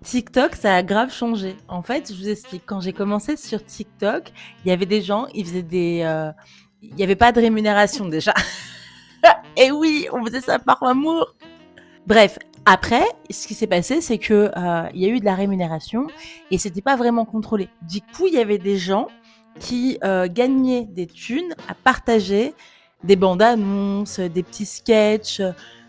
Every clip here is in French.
TikTok, ça a grave changé. En fait, je vous explique. Quand j'ai commencé sur TikTok, il y avait des gens, ils faisaient il n'y avait pas de rémunération déjà. Et oui, on faisait ça par amour. Bref, après, ce qui s'est passé, c'est que il y a eu de la rémunération et c'était pas vraiment contrôlé. Du coup, il y avait des gens qui gagnaient des thunes à partager des bandes annonces, des petits sketchs,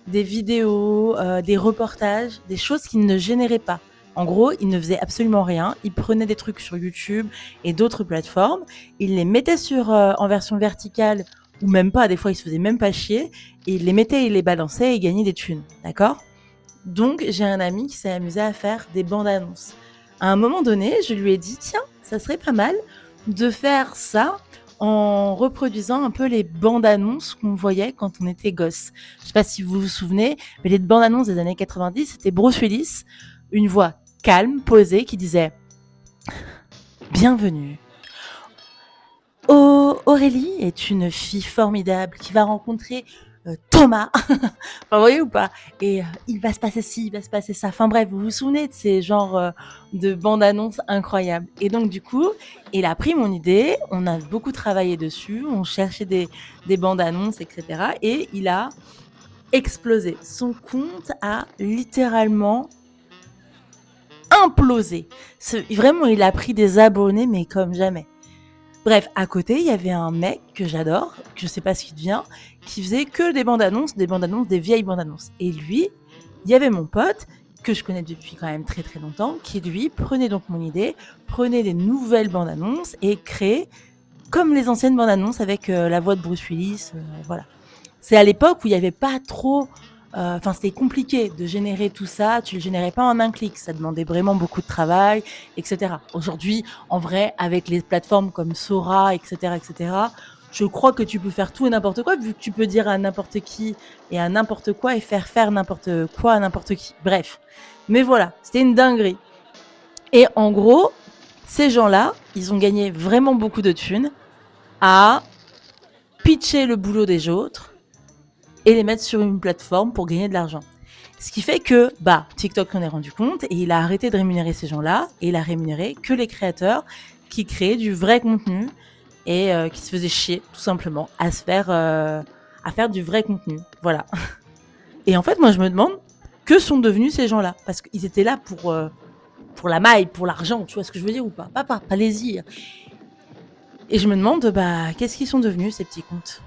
des vidéos, des reportages, des choses qu'ils ne généraient pas. En gros, ils ne faisaient absolument rien. Ils prenaient des trucs sur YouTube et d'autres plateformes, ils les mettaient en version verticale ou même pas. Des fois, ils se faisaient même pas chier et ils les mettaient, ils les balançaient et ils gagnaient des thunes, d'accord? Donc, j'ai un ami qui s'est amusé à faire des bandes annonces. À un moment donné, je lui ai dit, tiens, ça serait pas mal de faire ça en reproduisant un peu les bandes annonces qu'on voyait quand on était gosse. Je sais pas si vous vous souvenez, mais les bandes annonces des années 90, c'était Bruce Willis, une voix calme, posée, qui disait Bienvenue. Aurélie est une fille formidable qui va rencontrer Thomas. Enfin, vous voyez ou pas? Et il va se passer ci, il va se passer ça. Enfin bref, vous vous souvenez de ces genres de bandes-annonces incroyables. Et donc du coup, il a pris mon idée, on a beaucoup travaillé dessus, on cherchait des bandes-annonces, etc. Et il a explosé. Son compte a littéralement implosé. Vraiment, il a pris des abonnés, mais comme jamais. Bref, à côté, il y avait un mec que j'adore, que je sais pas ce qu'il devient, qui faisait que des bandes annonces, des vieilles bandes annonces. Et lui, il y avait mon pote, que je connais depuis quand même très très longtemps, qui lui prenait donc mon idée, prenait des nouvelles bandes annonces et créait comme les anciennes bandes annonces avec la voix de Bruce Willis, voilà. C'est à l'époque où il n'y avait pas trop. Enfin, c'était compliqué de générer tout ça. Tu le générais pas en un clic. Ça demandait vraiment beaucoup de travail, etc. Aujourd'hui, en vrai, avec les plateformes comme Sora, etc., je crois que tu peux faire tout et n'importe quoi, vu que tu peux dire à n'importe qui et à n'importe quoi et faire n'importe quoi à n'importe qui. Bref. Mais voilà, c'était une dinguerie. Et en gros, ces gens-là, ils ont gagné vraiment beaucoup de thunes à pitcher le boulot des autres et les mettre sur une plateforme pour gagner de l'argent. Ce qui fait que TikTok en est rendu compte et il a arrêté de rémunérer ces gens-là et il a rémunéré que les créateurs qui créaient du vrai contenu et qui se faisaient chier tout simplement à faire du vrai contenu. Voilà. Et en fait, moi je me demande que sont devenus ces gens-là parce qu'ils étaient là pour la maille, pour l'argent, tu vois ce que je veux dire ou pas? Pas par plaisir. Et je me demande qu'est-ce qu'ils sont devenus ces petits comptes?